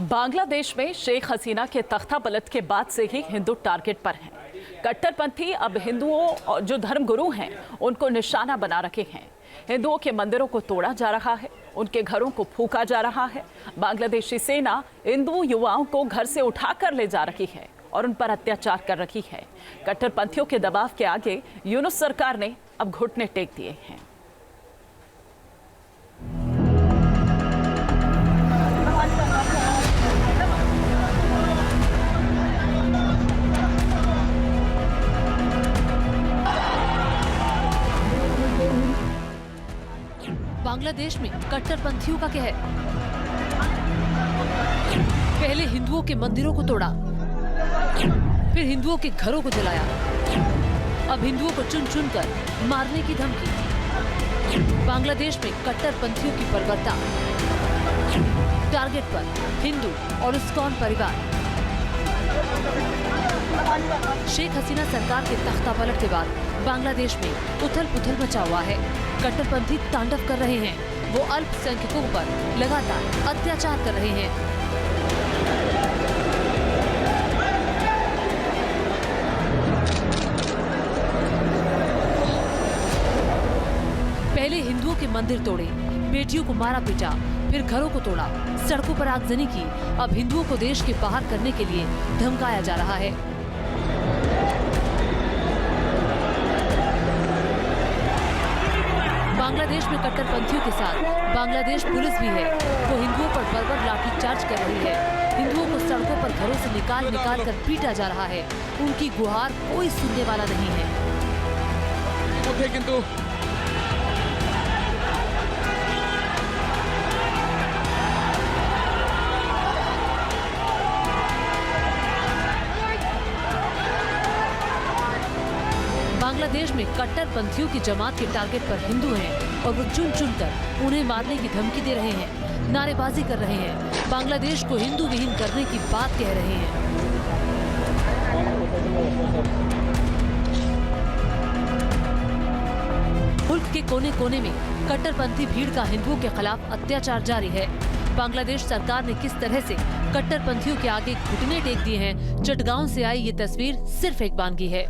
बांग्लादेश में शेख हसीना के तख्ता पलट के बाद से ही हिंदू टारगेट पर हैं। कट्टरपंथी अब हिंदुओं और जो धर्मगुरु हैं उनको निशाना बना रखे हैं। हिंदुओं के मंदिरों को तोड़ा जा रहा है, उनके घरों को फूंका जा रहा है। बांग्लादेशी सेना हिंदू युवाओं को घर से उठाकर ले जा रही है और उन पर अत्याचार कर रही है। कट्टरपंथियों के दबाव के आगे यूनुस सरकार ने अब घुटने टेक दिए हैं। बांग्लादेश में कट्टरपंथियों का कहर। पहले हिंदुओं के मंदिरों को तोड़ा, फिर हिंदुओं के घरों को जलाया, अब हिंदुओं को चुन चुन कर मारने की धमकी। बांग्लादेश में कट्टरपंथियों की बर्बरता। टारगेट पर हिंदू और इस्कॉन परिवार। शेख हसीना सरकार के तख्ता पलट के बाद बांग्लादेश में उथल पुथल मचा हुआ है। कट्टरपंथी तांडव कर रहे हैं। वो अल्पसंख्यकों पर लगातार अत्याचार कर रहे हैं। पहले हिंदुओं के मंदिर तोड़े, बेटियों को मारा पीटा, फिर घरों को तोड़ा, सड़कों पर आगजनी की। अब हिंदुओं को देश के बाहर करने के लिए धमकाया जा रहा है। बांग्लादेश में कट्टरपंथियों के साथ बांग्लादेश पुलिस भी है। वो हिंदुओं पर बर्बर लाठीचार्ज कर रही है। हिंदुओं को सड़कों पर घरों से निकाल कर पीटा जा रहा है। उनकी गुहार कोई सुनने वाला नहीं है। बांग्लादेश में कट्टरपंथियों की जमात के टारगेट पर हिंदू हैं और वो चुन चुन कर उन्हें मारने की धमकी दे रहे हैं, नारेबाजी कर रहे हैं, बांग्लादेश को हिंदू विहीन करने की बात कह रहे हैं। मुल्क के कोने कोने में कट्टरपंथी भीड़ का हिंदुओं के खिलाफ अत्याचार जारी है। बांग्लादेश सरकार ने किस तरह से कट्टरपंथियों के आगे घुटने टेक दिए हैं, चटगांव से आई ये तस्वीर सिर्फ एक बानगी है।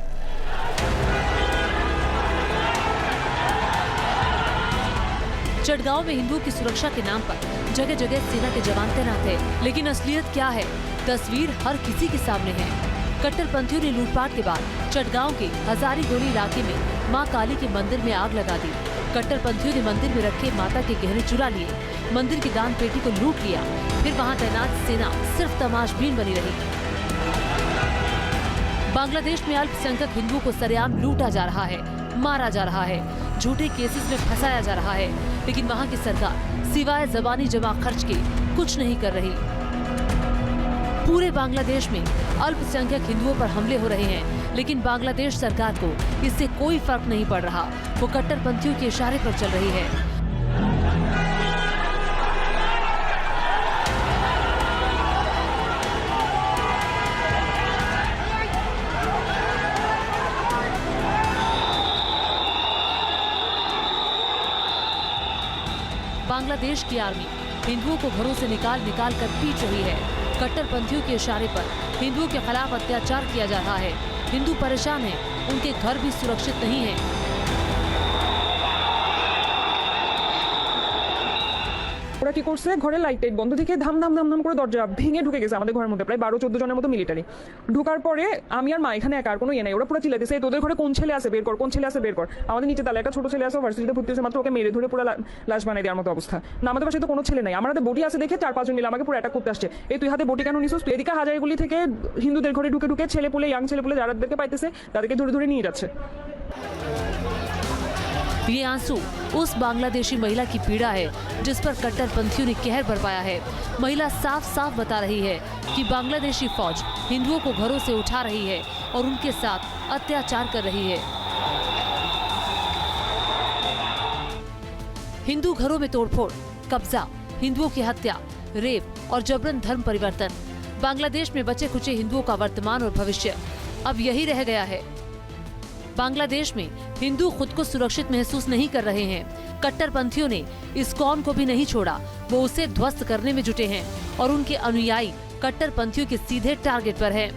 चटगांव में हिंदुओं की सुरक्षा के नाम पर जगह जगह सेना के जवान तैनात है, लेकिन असलियत क्या है, तस्वीर हर किसी के सामने है। कट्टरपंथियों ने लूटपाट के बाद चटगांव के हजारी गोली इलाके में मां काली के मंदिर में आग लगा दी। कट्टरपंथियों ने मंदिर में रखे माता के गहने चुरा लिए, मंदिर की दान पेटी को लूट लिया। फिर वहाँ तैनात सेना सिर्फ तमाशबीन बनी रही। बांग्लादेश में अल्पसंख्यक हिंदुओं को सरेआम लूटा जा रहा है, मारा जा रहा है, झूठे केसेस में फंसाया जा रहा है, लेकिन वहाँ की सरकार सिवाय ज़बानी जमा खर्च के कुछ नहीं कर रही। पूरे बांग्लादेश में अल्पसंख्यक हिंदुओं पर हमले हो रहे हैं, लेकिन बांग्लादेश सरकार को इससे कोई फर्क नहीं पड़ रहा। वो कट्टरपंथियों के इशारे पर चल रही है। बांग्लादेश की आर्मी हिंदुओं को घरों से निकाल कर पीट रही है। कट्टरपंथियों के इशारे पर हिंदुओं के खिलाफ अत्याचार किया जा रहा है। हिंदू परेशान हैं, उनके घर भी सुरक्षित नहीं हैं। ওরা কি করছে, ঘরে লাইট টাইট বন্ধ থেকে ধাম ধাম ধাম ধাম করে দরজা ভেঙে ঢুকে গেছে আমাদের ঘরের মধ্যে। প্রায় 12-14 জনের মতো মিলিটারি ঢোকার পরে আমি আর মা এখানে একা, আর কোনো ইয়ে নাই। ওরা পুরো চিল্লাইতেছে, এই তোদের ঘরে কোন ছেলে আছে বের কর, কোন ছেলে আছে বের কর। আমাদের নিচে তালে একটা ছোট ছেলে আছে, ভার্সিটিতে ভর্তি হয়েছে মাত্র, ওকে মেরে ধরে পুরো লাশ বানাই দেওয়ার মতো অবস্থা। না আমাদের পাশে তো কোনো ছেলে নাই। আমার হাতে বডি আছে দেখে 4-5 জন মিলে আমাকে পুরো অ্যাটাক করতে আসছে। এই তুই হাতে বডি কেন নিছিস? তুই এদিকে হাজারিগুলি থেকে হিন্দুদের ঘরে ঢুকে ঢুকে ছেলে পুলে, ইয়াং ছেলে পুলে যাদেরকে পাইতেছে তাদেরকে ধরে ধরে নিয়ে যাচ্ছে। ये आंसू उस बांग्लादेशी महिला की पीड़ा है जिस पर कट्टरपंथियों ने कहर बरपाया है। महिला साफ साफ बता रही है कि बांग्लादेशी फौज हिंदुओं को घरों से उठा रही है और उनके साथ अत्याचार कर रही है। हिंदू घरों में तोड़फोड़, कब्जा, हिंदुओं की हत्या, रेप और जबरन धर्म परिवर्तन। बांग्लादेश में बचे खुचे हिंदुओं का वर्तमान और भविष्य अब यही रह गया है। बांग्लादेश में हिंदू खुद को सुरक्षित महसूस नहीं कर रहे हैं। कट्टरपंथियों ने इस्कॉन को भी नहीं छोड़ा, वो उसे ध्वस्त करने में जुटे हैं और उनके अनुयायी कट्टरपंथियों के सीधे टारगेट पर हैं।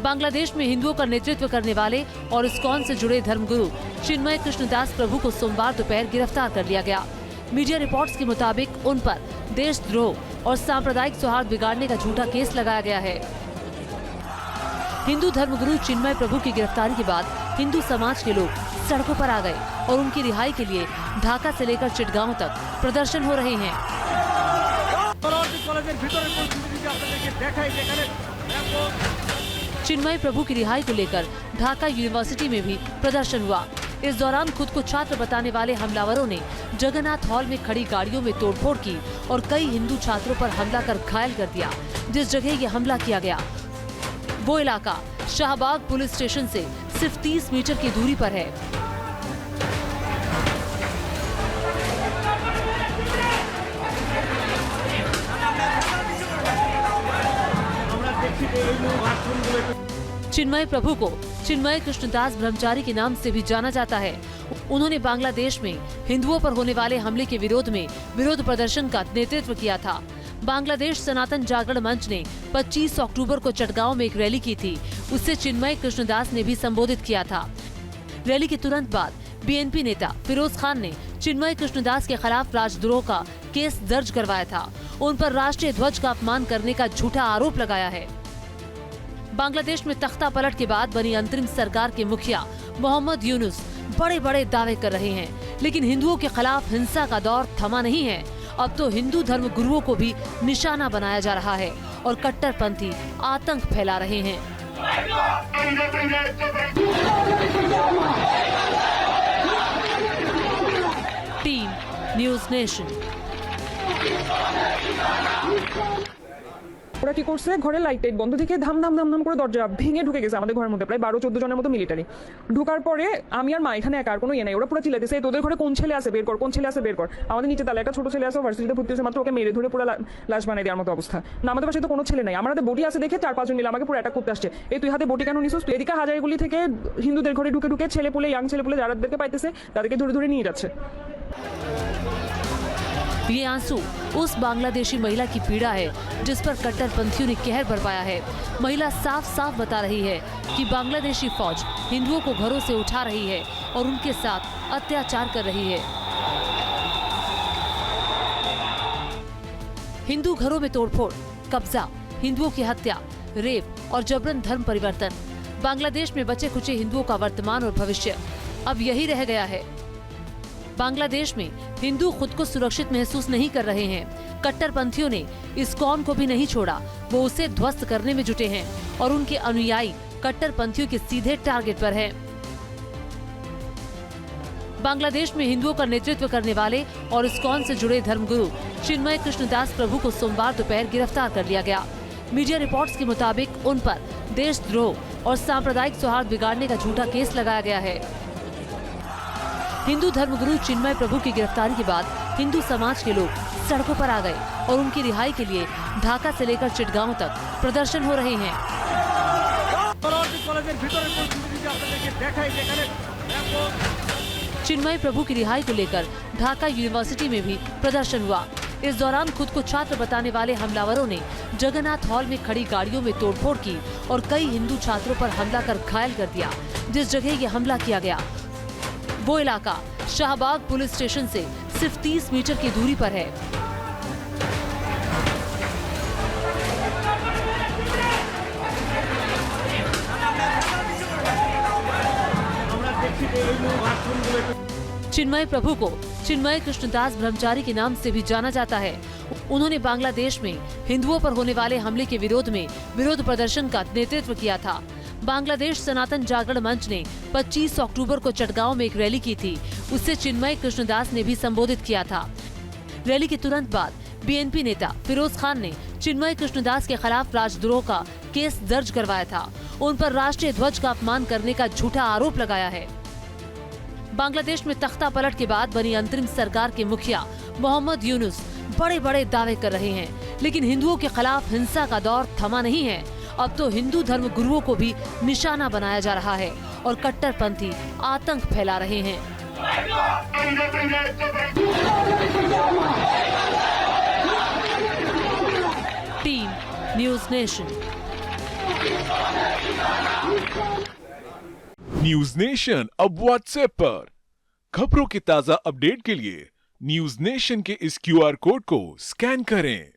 बांग्लादेश में हिंदुओं का नेतृत्व करने वाले और इस्कॉन से जुड़े धर्मगुरु चिन्मय कृष्णदास प्रभु को सोमवार दोपहर गिरफ्तार कर लिया गया। मीडिया रिपोर्ट्स के मुताबिक उन पर देशद्रोह और सांप्रदायिक सौहार्द बिगाड़ने का झूठा केस लगाया गया है। हिंदू धर्मगुरु चिन्मय प्रभु की गिरफ्तारी के बाद हिंदू समाज के लोग सड़कों पर आ गए और उनकी रिहाई के लिए ढाका से लेकर चिटगांव तक प्रदर्शन हो रहे हैं। चिन्मय प्रभु की रिहाई को लेकर ढाका यूनिवर्सिटी में भी प्रदर्शन हुआ। इस दौरान खुद को छात्र बताने वाले हमलावरों ने जगन्नाथ हॉल में खड़ी गाड़ियों में तोड़फोड़ की और कई हिंदू छात्रों पर हमला कर घायल कर दिया। जिस जगह ये हमला किया गया वो इलाका शाहबाग पुलिस स्टेशन से सिर्फ 30 मीटर की दूरी पर है। चिन्मय प्रभु को चिन्मय कृष्णदास ब्रह्मचारी के नाम से भी जाना जाता है। उन्होंने बांग्लादेश में हिंदुओं पर होने वाले हमले के विरोध में विरोध प्रदर्शन का नेतृत्व किया था। बांग्लादेश सनातन जागरण मंच ने 25 अक्टूबर को चटगांव में एक रैली की थी। उससे चिन्मय कृष्णदास ने भी संबोधित किया था। रैली के तुरंत बाद बीएनपी नेता फिरोज खान ने चिन्मय कृष्णदास के खिलाफ राजद्रोह का केस दर्ज करवाया था। उन पर राष्ट्रीय ध्वज का अपमान करने का झूठा आरोप लगाया है। बांग्लादेश में तख्ता पलट के बाद बनी अंतरिम सरकार के मुखिया मोहम्मद यूनुस बड़े बड़े दावे कर रहे हैं, लेकिन हिंदुओं के खिलाफ हिंसा का दौर थमा नहीं है। अब तो हिंदू धर्म गुरुओं को भी निशाना बनाया जा रहा है और कट्टरपंथी आतंक फैला रहे हैं। Team news nation. ওরা কি করছে, ঘরে লাইট টাইট বন্ধ থেকে ধাম ধাম ধাম ধাম করে দরজা ভেঙে ঢুকে গেছে আমাদের ঘরের মধ্যে। প্রায় 12-14 জনের মতো মিলিটারি ঢোকার পরে আমি আর মা এখানে একা, আর কোনো ইয়ে নাই। ওরা পুরো চিল্লাইতেছে, এই তোদের ঘরে কোন ছেলে আছে বের কর, কোন ছেলে আছে বের কর। আমাদের নিচে তালে একটা ছোট ছেলে আছে, ভার্সিটিতে ভর্তি হয়েছে মাত্র, ওকে মেরে ধরে পুরো লাশ বানাই দেওয়ার মতো অবস্থা। না আমাদের পাশে তো কোনো ছেলে নাই। আমার হাতে বডি আছে দেখে 4-5 জন মিলে আমাকে পুরো অ্যাটাক করতে আসছে। এই তুই হাতে বডি কেন নিছিস? তুই এদিকে হাজারিগুলি থেকে হিন্দুদের ঘরে ঢুকে ঢুকে ছেলে পুলে, ইয়াং ছেলে পুলে যাদেরকে পাইতেছে তাদেরকে ধরে ধরে নিয়ে যাচ্ছে। ये आंसू उस बांग्लादेशी महिला की पीड़ा है जिस पर कट्टरपंथियों ने कहर बरपाया है। महिला साफ साफ बता रही है कि बांग्लादेशी फौज हिंदुओं को घरों से उठा रही है और उनके साथ अत्याचार कर रही है। हिंदू घरों में तोड़फोड़, कब्जा, हिंदुओं की हत्या, रेप और जबरन धर्म परिवर्तन। बांग्लादेश में बचे खुचे हिंदुओं का वर्तमान और भविष्य अब यही रह गया है। बांग्लादेश में हिंदू खुद को सुरक्षित महसूस नहीं कर रहे हैं। कट्टरपंथियों ने इस्कॉन को भी नहीं छोड़ा, वो उसे ध्वस्त करने में जुटे हैं और उनके अनुयायी कट्टरपंथियों के सीधे टारगेट पर हैं। बांग्लादेश में हिंदुओं का नेतृत्व करने वाले और इस्कॉन से जुड़े धर्मगुरु चिन्मय कृष्णदास प्रभु को सोमवार दोपहर गिरफ्तार कर लिया गया। मीडिया रिपोर्ट्स के मुताबिक उन पर देशद्रोह और सांप्रदायिक सौहार्द बिगाड़ने का झूठा केस लगाया गया है। हिंदू धर्मगुरु चिन्मय प्रभु की गिरफ्तारी के बाद हिंदू समाज के लोग सड़कों पर आ गए और उनकी रिहाई के लिए ढाका से लेकर चिटगांव तक प्रदर्शन हो रहे हैं। चिन्मय प्रभु की रिहाई को लेकर ढाका यूनिवर्सिटी में भी प्रदर्शन हुआ। इस दौरान खुद को छात्र बताने वाले हमलावरों ने जगन्नाथ हॉल में खड़ी गाड़ियों में तोड़फोड़ की और कई हिंदू छात्रों पर हमला कर घायल कर दिया। जिस जगह ये हमला किया गया वो इलाका शाहबाग पुलिस स्टेशन से सिर्फ 30 मीटर की दूरी पर है। चिन्मय प्रभु को चिन्मय कृष्णदास ब्रह्मचारी के नाम से भी जाना जाता है। उन्होंने बांग्लादेश में हिंदुओं पर होने वाले हमले के विरोध में विरोध प्रदर्शन का नेतृत्व किया था। बांग्लादेश सनातन जागरण मंच ने 25 अक्टूबर को चटगांव में एक रैली की थी। उससे चिन्मय कृष्णदास ने भी संबोधित किया था। रैली के तुरंत बाद बीएनपी नेता फिरोज खान ने चिन्मय कृष्णदास के खिलाफ राजद्रोह का केस दर्ज करवाया था। उन पर राष्ट्रीय ध्वज का अपमान करने का झूठा आरोप लगाया है। बांग्लादेश में तख्ता पलट के बाद बनी अंतरिम सरकार के मुखिया मोहम्मद यूनुस बड़े बड़े दावे कर रहे हैं, लेकिन हिंदुओं के खिलाफ हिंसा का दौर थमा नहीं है। अब तो हिंदू धर्म गुरुओं को भी निशाना बनाया जा रहा है और कट्टरपंथी आतंक फैला रहे हैं। Team news nation. News nation अब व्हाट्सएप पर। खबरों के ताजा अपडेट के लिए न्यूज नेशन के इस क्यूआर कोड को स्कैन करें।